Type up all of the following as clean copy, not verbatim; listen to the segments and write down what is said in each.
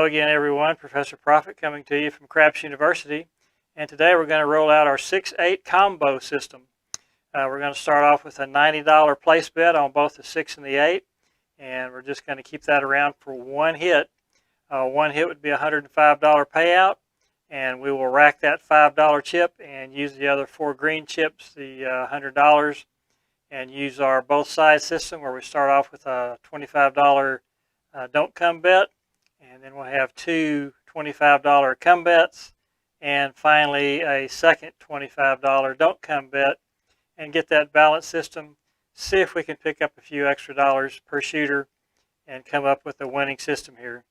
Hello again, everyone. Professor Profit coming to you from Craps University. And today we're going to roll out our 6-8 combo system. We're going to start off with a $90 place bet on both the 6 and the 8. And we're just going to keep that around for one hit. One hit would be a $105 payout. And we will rack that $5 chip and use the other 4 green chips, the $100, and use our both sides system where we start off with a $25 don't come bet. And then we'll have 2 $25 come bets, and finally a second $25 don't come bet, and get that balance system. See if we can pick up a few extra dollars per shooter and come up with a winning system here.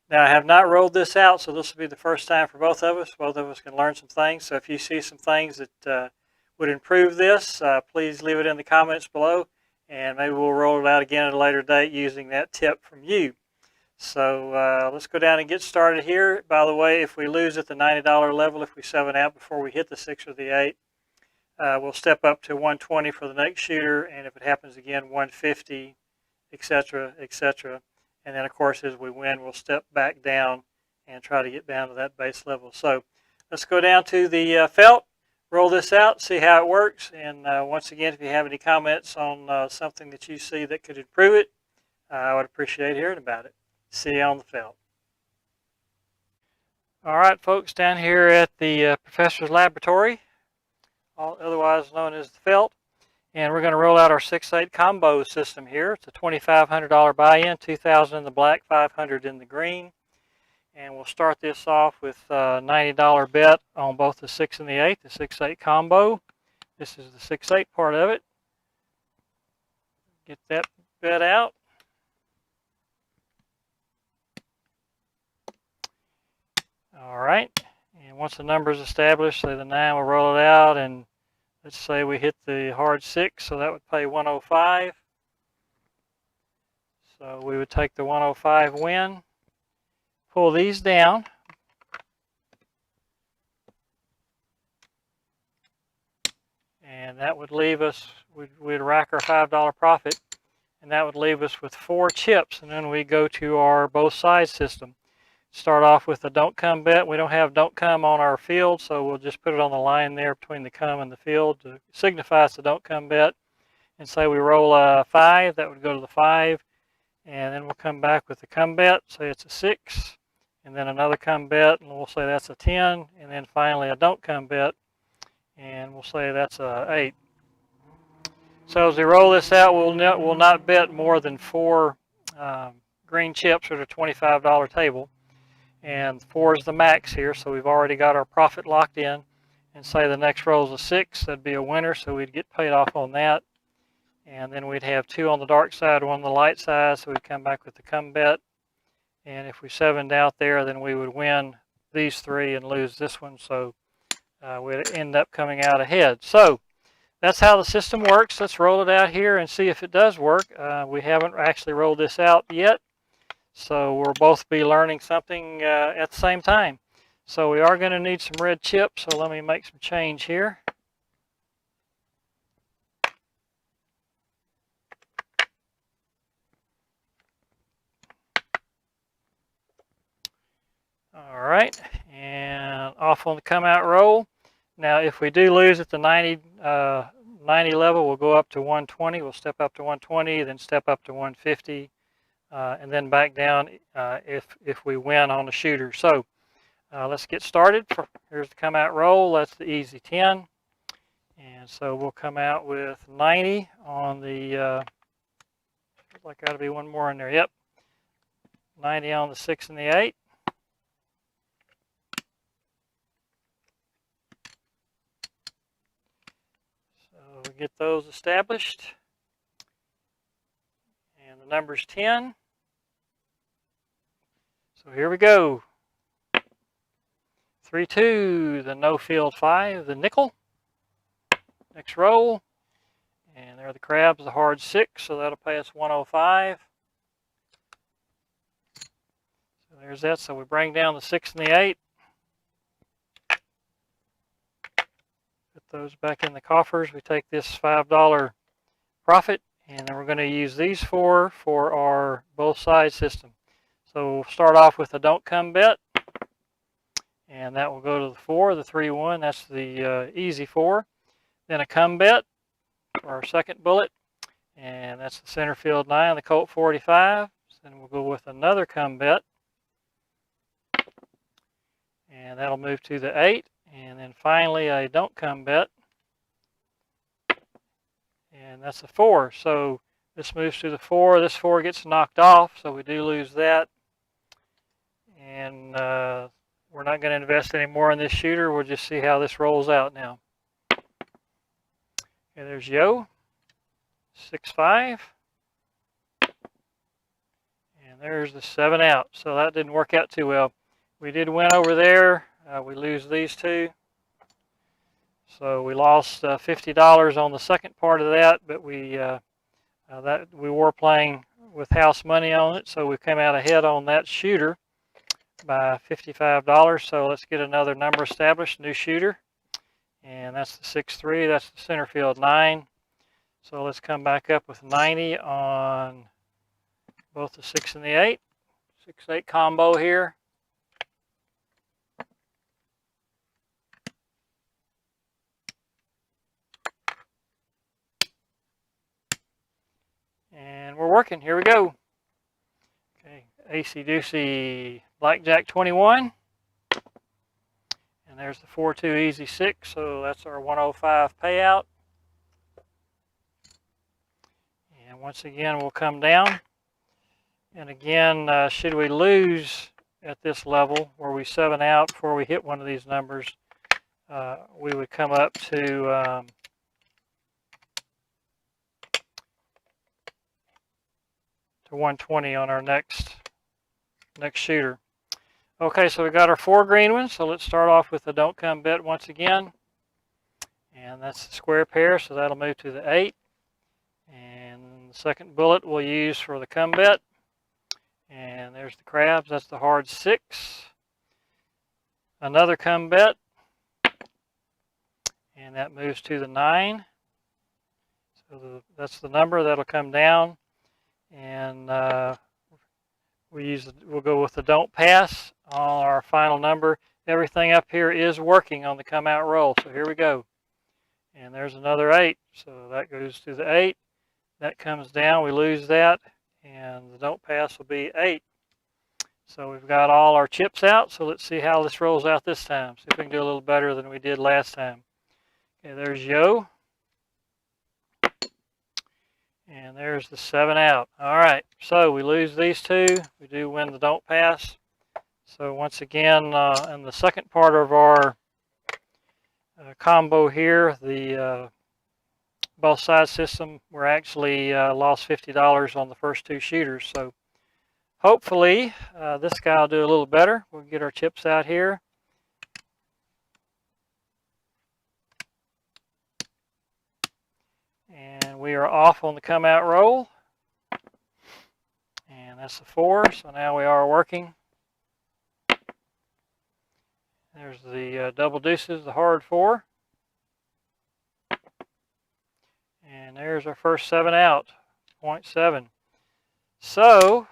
Now, I have not rolled this out, so this will be the first time for both of us. Both of us can learn some things. So if you see some things that would improve this, please leave it in the comments below, and maybe we'll roll it out again at a later date using that tip from you. So let's go down and get started here. By the way, if we lose at the $90 level, if we 7 out before we hit the 6 or the 8, we'll step up to 120 for the next shooter, and if it happens again, 150, etc., etc. And then, of course, as we win, we'll step back down and try to get down to that base level. So let's go down to the felt, roll this out, see how it works. And once again, if you have any comments on something that you see that could improve it, I would appreciate hearing about it. See you on the felt. All right, folks, down here at the professor's laboratory, otherwise known as the felt, and we're going to roll out our 6-8 combo system here. It's a $2,500 buy-in, $2,000 in the black, $500 in the green, and we'll start this off with a $90 bet on both the 6 and the 8, the 6-8 combo. This is the 6-8 part of it. Get that bet out. All right, and once the number is established, say the 9, we'll roll it out, and let's say we hit the hard 6, so that would pay 105. So we would take the 105 win, pull these down, and that would leave us, we'd rack our $5 profit, and that would leave us with 4 chips, and then we go to our both sides system. Start off with a don't come bet. We don't have don't come on our field, so we'll just put it on the line there between the come and the field to signify it's a don't come bet. And say we roll a 5, that would go to the 5, and then we'll come back with the come bet, say it's a 6, and then another come bet, and we'll say that's a 10, and then finally a don't come bet, and we'll say that's a 8. So as we roll this out, we'll not bet more than 4 green chips at a $25 table. And 4 is the max here, so we've already got our profit locked in. And say the next roll is a 6, that'd be a winner, so we'd get paid off on that. And then we'd have 2 on the dark side, 1 on the light side, so we'd come back with the come bet. And if we 7'd out there, then we would win these 3 and lose this one, so we'd end up coming out ahead. So that's how the system works. Let's roll it out here and see if it does work. We haven't actually rolled this out yet, so we'll both be learning something at the same time. So we are going to need some red chips, so let me make some change here. All right, and off on the come out roll. Now if we do lose at the 90 level, we'll go up to 120. We'll step up to 120, then step up to 150. And then back down if we win on the shooter. So let's get started. Here's the come out roll. That's the easy 10. And so we'll come out with 90 on the, looks like got to be one more in there. Yep. 90 on the 6 and the 8. So we get those established. And the number's 10. So here we go. 3-2, the no field 5, the nickel. Next roll. And there are the crabs, the hard 6, so that'll pay us 105. So there's that. So we bring down the 6 and the 8. Put those back in the coffers. We take this $5 profit, and then we're going to use these 4 for our both side system. So we'll start off with a don't come bet, and that will go to the 4, the 3-1. That's the easy 4. Then a come bet for our second bullet, and that's the center field 9, the Colt 45. Then we'll go with another come bet, and that'll move to the 8. And then finally a don't come bet, and that's a 4. So this moves to the 4. This 4 gets knocked off, so we do lose that. And we're not going to invest any more in this shooter. We'll just see how this rolls out now. Okay, there's Yo, 6-5. And there's the 7 out. So that didn't work out too well. We did win over there. We lose these 2. So we lost $50 on the second part of that, but we were playing with house money on it, so we came out ahead on that shooter by $55. So let's get another number established, new shooter, and that's the 6-3. That's the center field 9. So let's come back up with 90 on both the 6 and the 8. 6-8 combo here. And we're working. Here we go. Okay, AC Doocy Blackjack 21. And there's the 4-2 Easy 6. So that's our 105 payout. And once again, we'll come down. And again, should we lose at this level where we 7 out before we hit one of these numbers, we would come up to 120 on our next shooter. Okay, so we got our 4 green ones. So let's start off with the don't come bet once again. And that's the square pair, so that'll move to the 8. And the second bullet we'll use for the come bet. And there's the crabs, that's the hard 6. Another come bet. And that moves to the 9. So that's the number that'll come down. And we'll go with the don't pass on our final number. Everything up here is working on the come out roll. So here we go. And there's another 8. So that goes to the 8. That comes down. We lose that. And the don't pass will be 8. So we've got all our chips out. So let's see how this rolls out this time. See if we can do a little better than we did last time. Okay, there's Yo. And there's the 7 out. All right, so we lose these 2. We do win the don't pass. So once again, in the second part of our combo here, the both side system, we're actually lost $50 on the first 2 shooters. So hopefully this guy will do a little better. We'll get our chips out here. And we are off on the come out roll. And that's the 4, so now we are working. There's the double deuces, the hard 4. And there's our first 7 out, 0.7. So,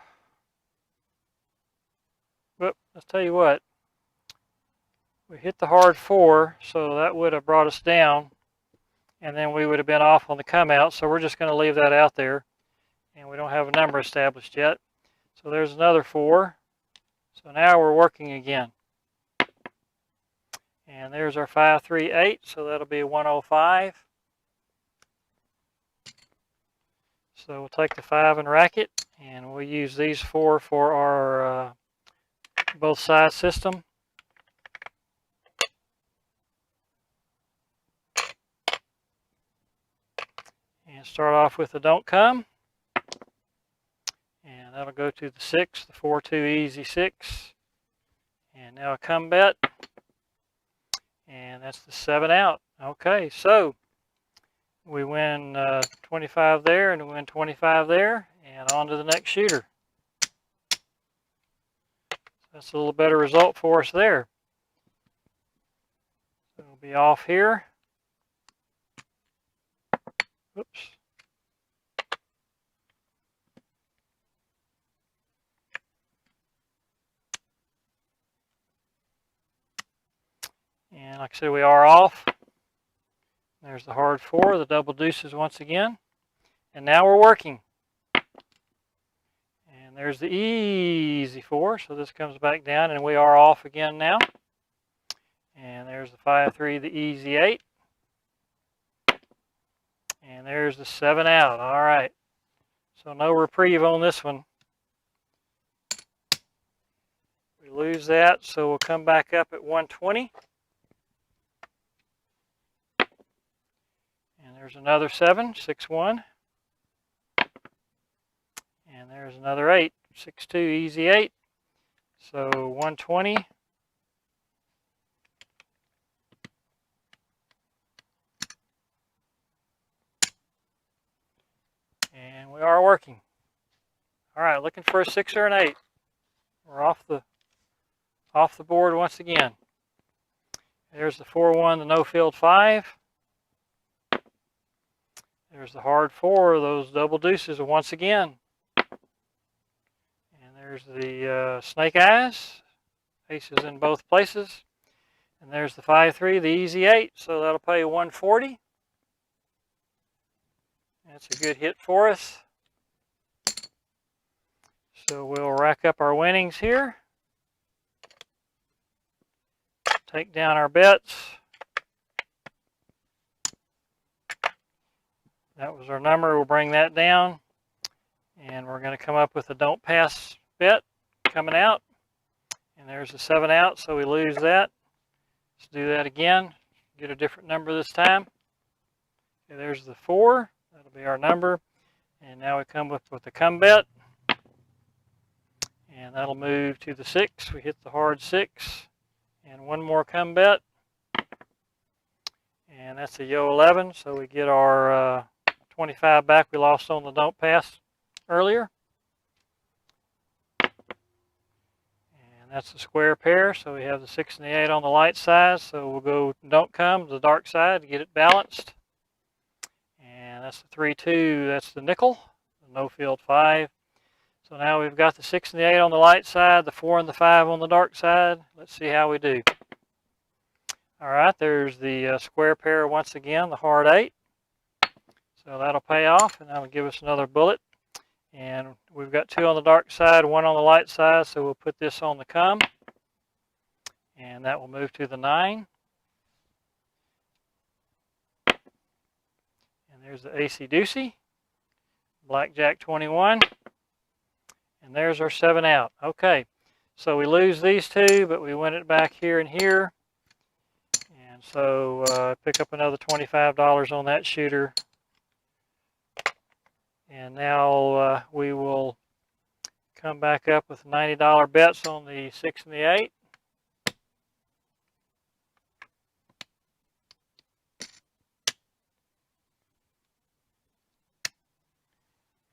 let's tell you what. We hit the hard 4, so that would have brought us down. And then we would have been off on the come out, so we're just going to leave that out there. And we don't have a number established yet. So there's another 4. So now we're working again. And there's our 5-3-8, so that'll be 105. So we'll take the 5 and rack it, and we'll use these 4 for our both side system. And start off with the don't come. And that'll go to the 6, the 4-2 Easy 6. And now a come bet. And that's the 7 out. Okay, so we win 25 there, and we win 25 there, and on to the next shooter. That's a little better result for us there. So we'll be off here. Oops. And like I said, we are off. There's the hard 4, the double deuces once again. And now we're working. And there's the easy 4, so this comes back down, and we are off again now. And there's the 5-3, the easy 8. And there's the 7 out. All right. So no reprieve on this one. We lose that, so we'll come back up at 120. And there's another 7, 6-1. And there's another 8, 6-2, easy 8. So 120. And we are working. All right, looking for a 6 or an 8. We're off the board once again. There's the 4-1, the no field 5. There's the hard 4, those double deuces once again. And there's the snake eyes, aces in both places. And there's the 5-3, the easy 8, so that'll pay 140. That's a good hit for us. So we'll rack up our winnings here. Take down our bets. That was our number. We'll bring that down. And we're going to come up with a don't pass bet coming out. And there's the 7 out, so we lose that. Let's do that again. Get a different number this time. Okay, there's the 4. That'll be our number. And now we come up with the come bet. And that'll move to the 6. We hit the hard 6. And one more come bet. And that's a yo 11. So we get our 25 back we lost on the don't pass earlier. And that's the square pair. So we have the 6 and the 8 on the light side. So we'll go don't come to the dark side to get it balanced. And that's the 3-2. That's the nickel. The no field 5. So now we've got the 6 and the 8 on the light side, the 4 and the 5 on the dark side. Let's see how we do. All right, there's the square pair once again, the hard 8. So that'll pay off, and that'll give us another bullet. And we've got 2 on the dark side, 1 on the light side, so we'll put this on the come. And that will move to the 9. And there's the AC-deucey, blackjack 21. And there's our 7 out. Okay, so we lose these 2, but we win it back here and here. And so pick up another $25 on that shooter. And now we will come back up with $90 bets on the 6 and the 8.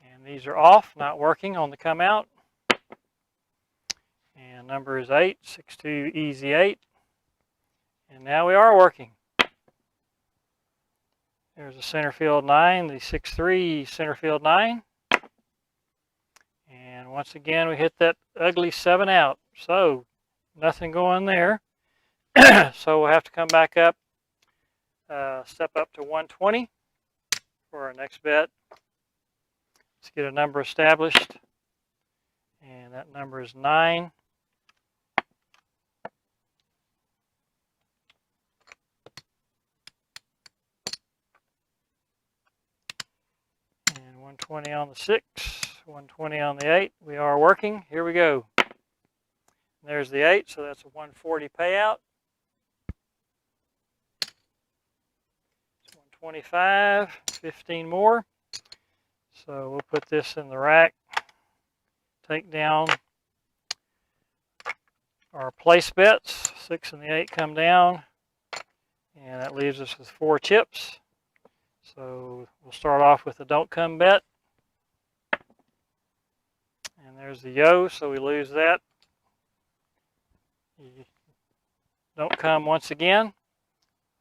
And these are off, not working on the come out. And number is 8, 6-2, easy 8. And now we are working. There's a center field 9, the 6-3 center field 9. And once again, we hit that ugly 7 out. So nothing going there. So we'll have to come back up, step up to 120 for our next bet. Let's get a number established. And that number is 9. And 120 on the 6, 120 on the 8. We are working. Here we go. There's the 8, so that's a 140 payout. 125, 15 more. So we'll put this in the rack. Take down our place bets. 6 and the 8 come down. And that leaves us with 4 chips. So we'll start off with the don't come bet. And there's the yo, so we lose that. Don't come once again.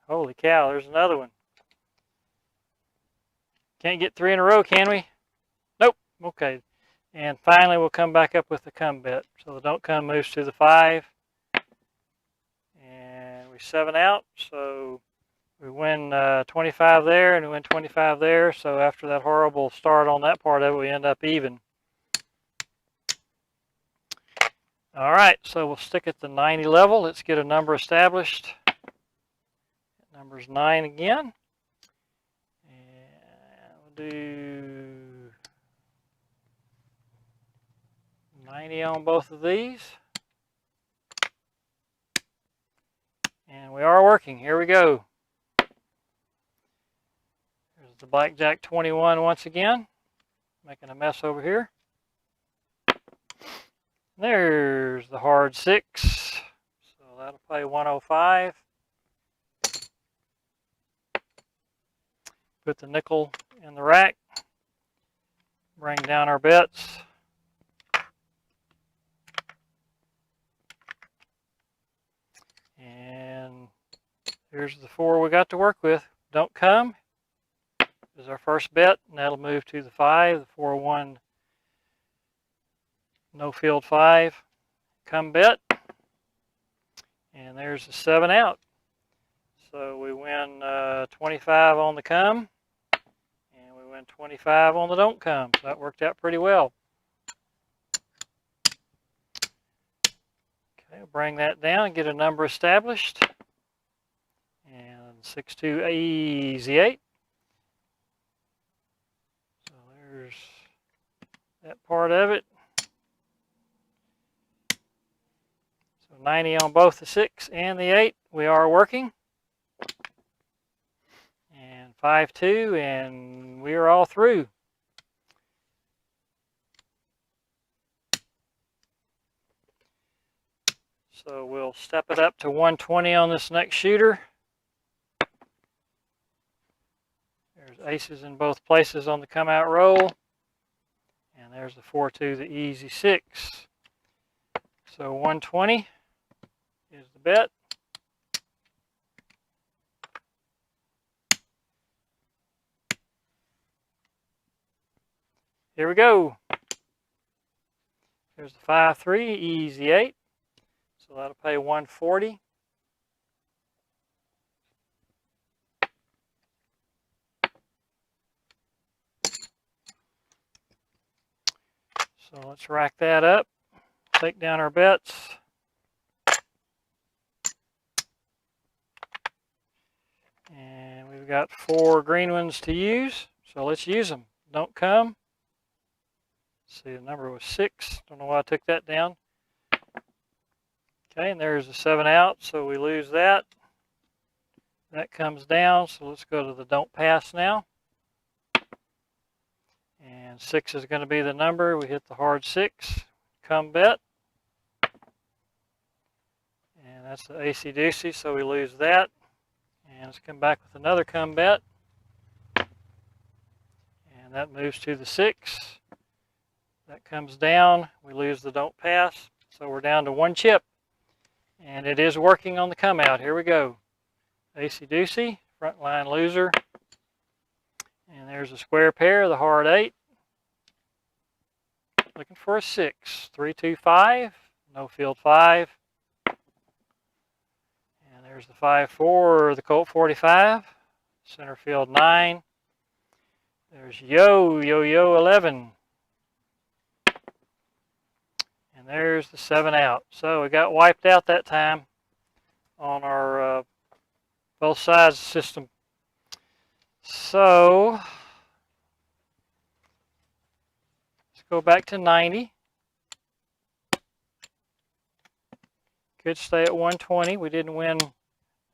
Holy cow, there's another one. Can't get 3 in a row, can we? Nope. Okay. And finally, we'll come back up with the come bet. So the don't come moves to the 5. And we we 7 out, so we win 25 there and we win 25 there. So after that horrible start on that part of it, we end up even. All right, so we'll stick at the 90 level. Let's get a number established. Number's 9 again. And we'll do 90 on both of these. And we are working. Here we go. There's the blackjack 21 once again. Making a mess over here. There's the hard 6. So that'll pay 105. Put the nickel in the rack. Bring down our bets. And here's the 4 we got to work with. Don't come is our first bet, and that'll move to the 5, the 4-1 no field 5. Come bet. And there's the 7 out. So we win 25 on the come, and we win 25 on the don't come. So that worked out pretty well. Okay, bring that down and get a number established. And 6-2 easy 8. So there's that part of it. So 90 on both the 6 and the 8. We are working. And 5-2, and we are all through. So we'll step it up to 120 on this next shooter. There's aces in both places on the come out roll. And there's the 4-2, the easy 6. So 120 is the bet. Here we go. Here's the 5-3, easy 8. So that'll pay 140. So let's rack that up. Take down our bets. And we've got 4 green ones to use. So let's use them. Don't come. See, the number was 6. Don't know why I took that down. Okay, and there's the 7 out, so we lose that. That comes down, so let's go to the don't pass now. And 6 is going to be the number. We hit the hard 6. Come bet. And that's the AC-deucey, so we lose that. And let's come back with another come bet. And that moves to the 6. That comes down. We lose the don't pass. So we're down to 1 chip. And it is working on the come out. Here we go. AC-deucey, front line loser. And there's a square pair, the hard 8. Looking for a 6. 3-2-5, no field 5. And there's the 5-4, the Colt 45. Center field 9. There's yo-yo 11. And there's the 7 out. So we got wiped out that time on our both sides system. So let's go back to 90. Could stay at 120. We didn't win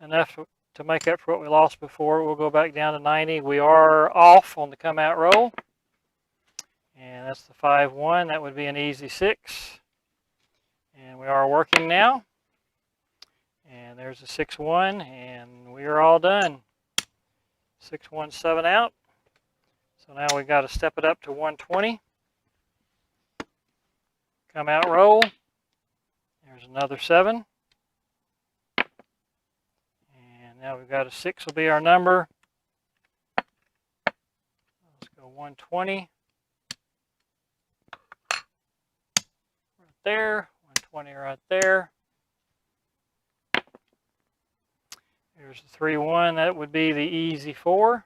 enough to make up for what we lost before. We'll go back down to 90. We are off on the come out roll. And that's the 5-1. That would be an easy 6. And we are working now. And there's the 6-1, and we are all done. 6-1, 7 out. So now we've got to step it up to 120. Come out roll. There's another 7. And now we've got a 6 will be our number. Let's go 120. Right there. 120 right there. Here's the 3-1. That would be the easy 4.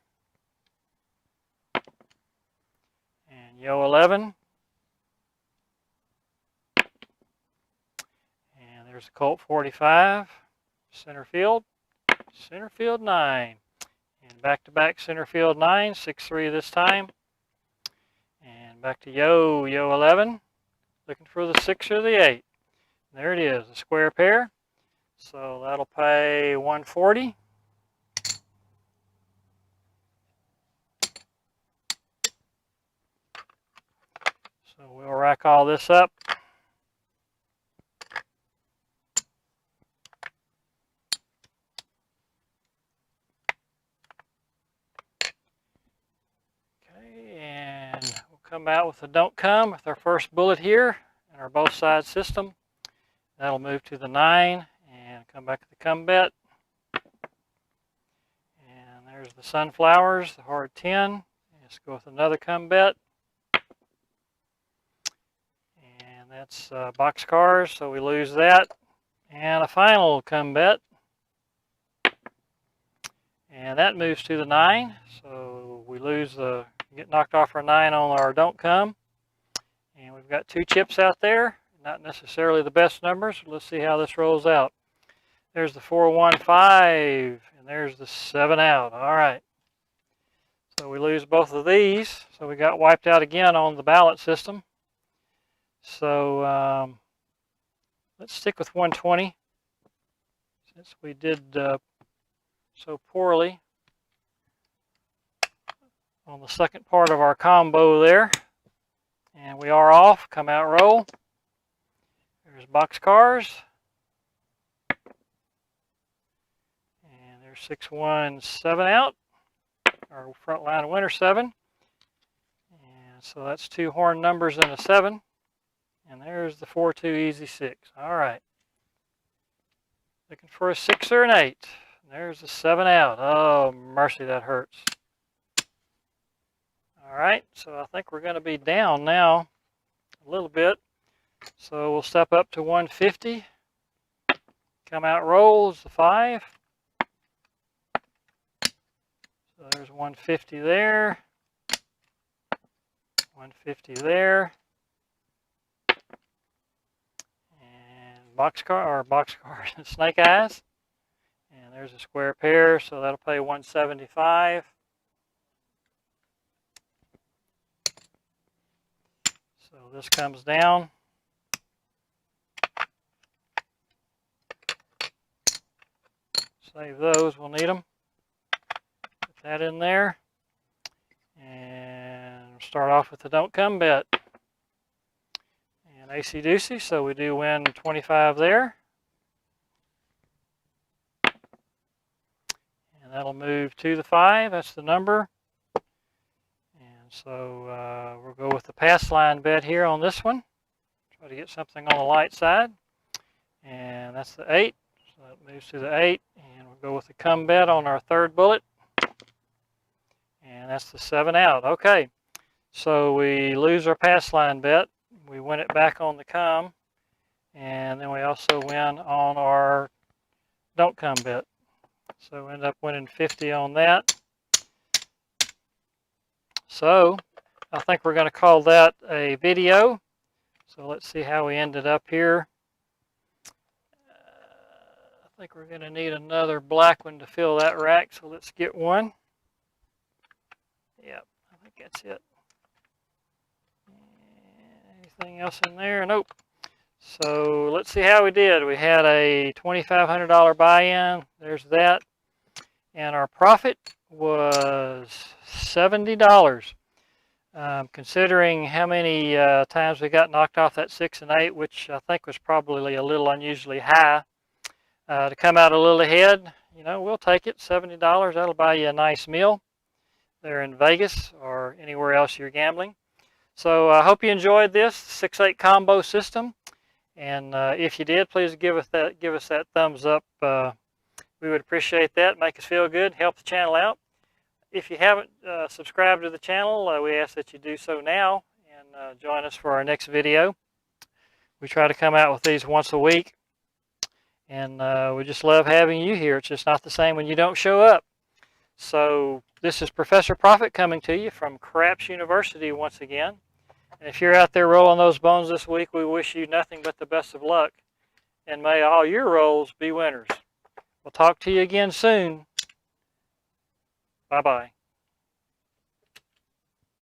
And yo 11. And there's the Colt 45. Center field 9. And back-to-back center field 9. 6-3 this time. And back to yo 11. Looking for the 6 or the 8. There it is, a square pair. So that'll pay $140. So we'll rack all this up. Okay, and we'll come out with the don't come with our first bullet here in our both sides system. That'll move to the 9 and come back to the come bet. And there's the sunflowers, the hard 10. Let's go with another come bet. And that's boxcars, so we lose that. And a final come bet. And that moves to the 9. So we get knocked off our 9 on our don't come. And we've got 2 chips out there. Not necessarily the best numbers. Let's see how this rolls out. There's the 4-1-5, and there's the 7 out. All right. So we lose both of these. So we got wiped out again on the ballot system. So let's stick with 120 since we did so poorly on the second part of our combo there. And we are off. Come out, roll. There's boxcars. And there's 6-1-7 out. Our front line winner 7. And so that's 2 horn numbers and a 7. And there's the 4-2 easy 6. All right. Looking for a 6 or an 8. And there's the 7 out. Oh, mercy, that hurts. All right, so I think we're going to be down now a little bit. So we'll step up to 150. Come out rolls the 5. So there's 150 there. 150 there. And boxcar, snake eyes. And there's a square pair, so that'll pay 175. So this comes down. Save those, we'll need them. Put that in there. And we'll start off with the don't come bet. And AC Doocy, so we do win 25 there. And that'll move to the 5, that's the number. And so we'll go with the pass line bet here on this one. Try to get something on the light side. And that's the 8. So that moves to the 8. And we'll go with the come bet on our third bullet. And that's the 7 out. Okay. So we lose our pass line bet. We win it back on the come. And then we also win on our don't come bet. So we end up winning 50 on that. So I think we're going to call that a video. So let's see how we ended up here. I think we're going to need another black one to fill that rack. So let's get one. Yep, I think that's it. Anything else in there? Nope. So let's see how we did. We had a $2,500 buy-in. There's that. And our profit was $70. Considering how many times we got knocked off that 6 and 8, which I think was probably a little unusually high, to come out a little ahead, you know, we'll take it. $70. That'll buy you a nice meal there in Vegas or anywhere else you're gambling. So I hope you enjoyed this 6-8 combo system. And if you did, please give us that thumbs up. We would appreciate that. Make us feel good. Help the channel out. If you haven't subscribed to the channel, we ask that you do so now and join us for our next video. We try to come out with these once a week. And we just love having you here. It's just not the same when you don't show up. So this is Professor Profit coming to you from Craps University once again. And if you're out there rolling those bones this week, we wish you nothing but the best of luck. And may all your rolls be winners. We'll talk to you again soon. Bye-bye.